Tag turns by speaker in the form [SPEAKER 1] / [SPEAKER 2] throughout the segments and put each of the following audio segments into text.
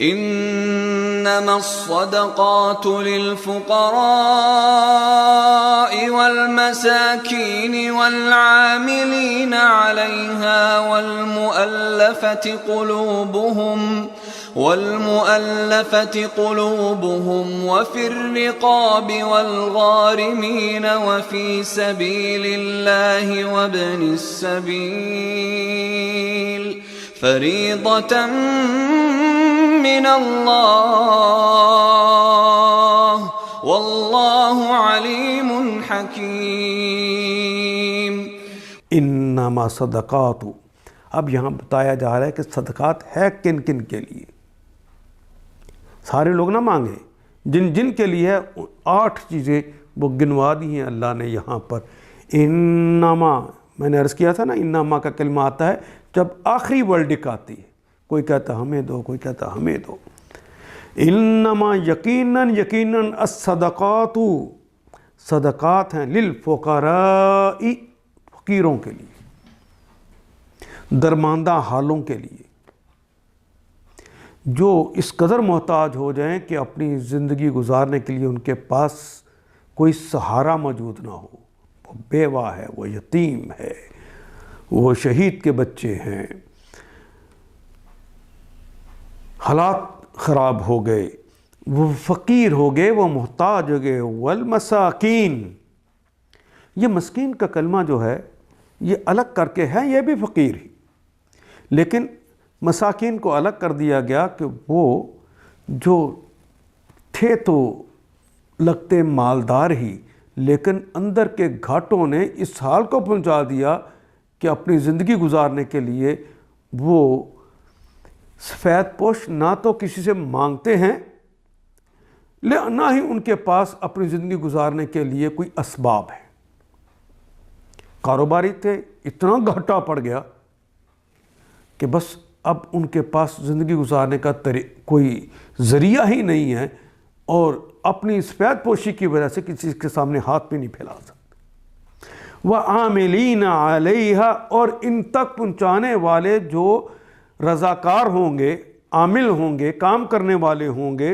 [SPEAKER 1] إنما الصدقات للفقراء والمساكين والعاملين عليها والمؤلفة قلوبهم وفي الرقاب والغارمين وفي سبيل الله وابن السبيل فريضة من الله والله عليم حكيم.
[SPEAKER 2] انما صدقات، اب یہاں بتایا جا رہا ہے کہ صدقات ہے کن کن کے لیے. سارے لوگ نہ مانگیں، جن جن کے لیے 8 چیزیں وہ گنوا دی ہیں اللہ نے یہاں پر. انما، میں نے عرض کیا تھا نا، انما کا کلمہ آتا ہے جب آخری ورڈ آتی ہے. کوئی کہتا ہمیں دو، کوئی کہتا ہمیں دو. انما یقیناً الصدقات، صدقات ہیں للفقراء، فقیروں کے لیے، درماندہ حالوں کے لیے، جو اس قدر محتاج ہو جائیں کہ اپنی زندگی گزارنے کے لیے ان کے پاس کوئی سہارا موجود نہ ہو. وہ بیوہ ہے، وہ یتیم ہے، وہ شہید کے بچے ہیں، حالات خراب ہو گئے، وہ فقیر ہو گئے، وہ محتاج ہو گئے. والمساکین، یہ مسکین کا کلمہ جو ہے یہ الگ کر کے ہے، یہ بھی فقیر ہی، لیکن مساکین کو الگ کر دیا گیا کہ وہ جو تھے تو لگتے مالدار ہی، لیکن اندر کے گھاٹوں نے اس حال کو پہنچا دیا کہ اپنی زندگی گزارنے کے لیے وہ سفید پوش نہ تو کسی سے مانگتے ہیں، نہ ہی ان کے پاس اپنی زندگی گزارنے کے لیے کوئی اسباب ہے. کاروباری تھے، اتنا گھاٹا پڑ گیا کہ بس اب ان کے پاس زندگی گزارنے کا کوئی ذریعہ ہی نہیں ہے، اور اپنی سفید پوشی کی وجہ سے کسی کے سامنے ہاتھ بھی نہیں پھیلا سکتے. وَعَامِلِينَ عَلَيْهَا، اور ان تک پہنچانے والے جو رضاکار ہوں گے، عامل ہوں گے، کام کرنے والے ہوں گے،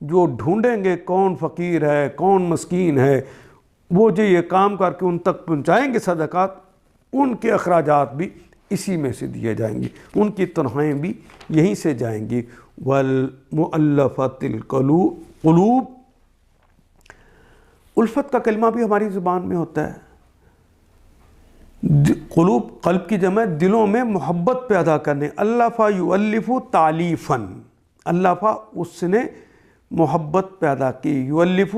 [SPEAKER 2] جو ڈھونڈیں گے کون فقیر ہے، کون مسکین ہے، وہ جو یہ کام کر کے ان تک پہنچائیں گے صدقات، ان کے اخراجات بھی اسی میں سے دیے جائیں گے، ان کی تنخواہیں بھی یہیں سے جائیں گی. وَالْمُؤَلَّفَةِ الْقُلُوبُ، الفت کا کلمہ بھی ہماری زبان میں ہوتا ہے. قلوب قلب کی جمع، دلوں میں محبت پیدا کرنے. الفا یؤلف تعلیفاً، الفا اس نے محبت پیدا کی، یؤلف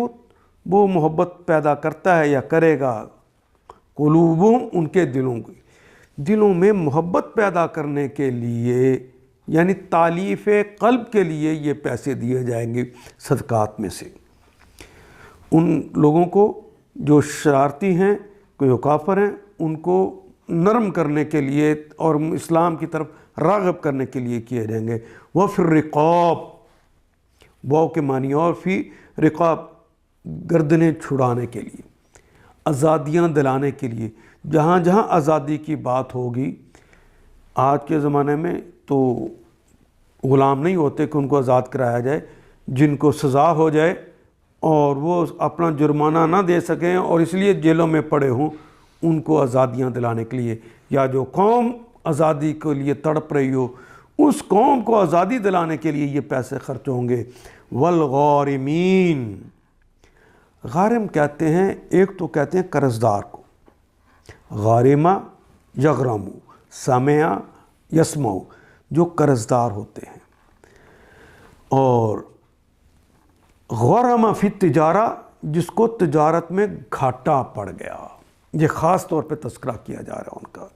[SPEAKER 2] وہ محبت پیدا کرتا ہے یا کرے گا. قلوبہم، ان کے دلوں میں محبت پیدا کرنے کے لیے، یعنی تالیف قلب کے لیے یہ پیسے دیے جائیں گے صدقات میں سے. ان لوگوں کو جو شرارتی ہیں، کوئی کافر ہیں، ان کو نرم کرنے کے لیے اور اسلام کی طرف راغب کرنے کے لیے کیے جائیں گے. وَفِي الرِّقَابِ، واو کے معنی اور فی رقاب، گردنیں چھڑانے کے لیے، آزادیاں دلانے کے لیے. جہاں جہاں آزادی کی بات ہوگی، آج کے زمانے میں تو غلام نہیں ہوتے کہ ان کو آزاد کرایا جائے. جن کو سزا ہو جائے اور وہ اپنا جرمانہ نہ دے سکیں اور اس لیے جیلوں میں پڑے ہوں، ان کو آزادیاں دلانے کے لیے، یا جو قوم آزادی کے لیے تڑپ رہی ہو اس قوم کو آزادی دلانے کے لیے یہ پیسے خرچ ہوں گے. والغارمین، غارم کہتے ہیں، ایک تو کہتے ہیں قرضدار کو، غارمہ یغرم، سمع یسمع، جو قرضدار ہوتے ہیں. اور غرم فی التجارہ، جس کو تجارت میں گھاٹا پڑ گیا، یہ خاص طور پہ تذکرہ کیا جا رہا ہے ان کا.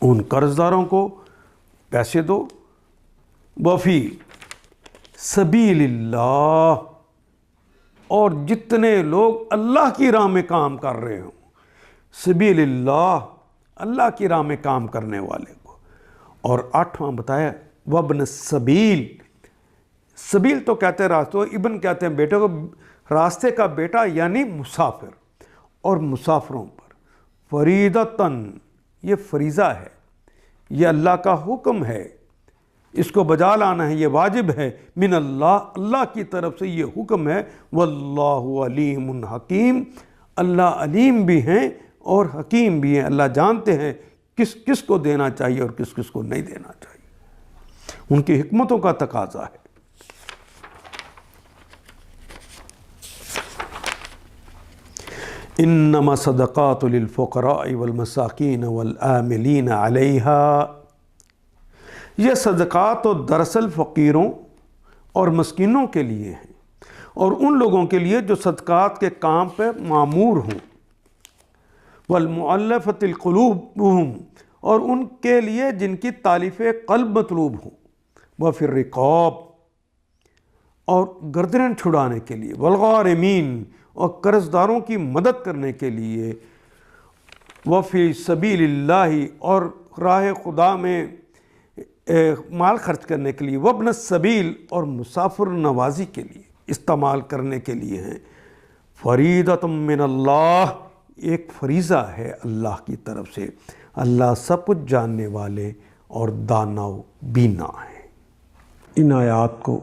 [SPEAKER 2] ان قرضداروں کو پیسے دو. وفی سبیل اللہ، اور جتنے لوگ اللہ کی راہ میں کام کر رہے ہوں، سبیل اللہ، اللہ کی راہ میں کام کرنے والے کو. اور 8واں بتایا وابن السبیل، سبیل تو کہتے ہیں راستوں، ابن کہتے ہیں بیٹے کو، راستے کا بیٹا یعنی مسافر. اور مسافروں پر فریضتاً، یہ فریضہ ہے، یہ اللہ کا حکم ہے اس کو بجا لانا ہے، یہ واجب ہے، من اللہ، اللہ کی طرف سے یہ حکم ہے، واللہ علیم حکیم، اللہ علیم بھی ہیں اور حکیم بھی ہیں، اللہ جانتے ہیں کس کس کو دینا چاہیے اور کس کس کو نہیں دینا چاہیے، ان کی حکمتوں کا تقاضا ہے۔ انما صدقات للفقراء والمساکین والعاملین علیہا، یہ صدقات تو دراصل فقیروں اور مسکینوں کے لیے ہیں اور ان لوگوں کے لیے جو صدقات کے کام پہ معمور ہوں، والمؤلفۃ القلوبہم، اور ان کے لیے جن کی تالیف قلب مطلوب ہوں، وفی الرقاب، اور گردنیں چھڑانے کے لیے، والغارمین، اور قرض داروں کی مدد کرنے کے لیے، وفی سبیل اللہ، اور راہ خدا میں مال خرچ کرنے کے لیے، وابن السبیل، اور مسافر نوازی کے لیے استعمال کرنے کے لیے ہیں، فریضۃ من اللہ، ایک فریضہ ہے اللہ کی طرف سے، اللہ سب کچھ جاننے والے اور دانا و بینا ہیں۔ ان آیات کو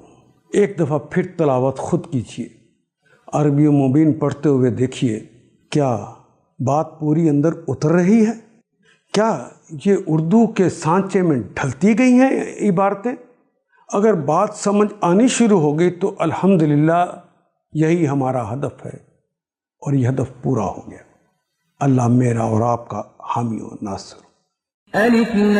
[SPEAKER 2] ایک دفعہ پھر تلاوت خود کیجیے، عربی و مبین پڑھتے ہوئے دیکھیے کیا بات پوری اندر اتر رہی ہے، کیا یہ اردو کے سانچے میں ڈھلتی گئی ہیں عبارتیں؟ اگر بات سمجھ آنی شروع ہو گئی تو الحمدللہ یہی ہمارا ہدف ہے اور یہ ہدف پورا ہو گیا۔ اللہ میرا اور آپ کا حامی و ناصر۔
[SPEAKER 3] الف لام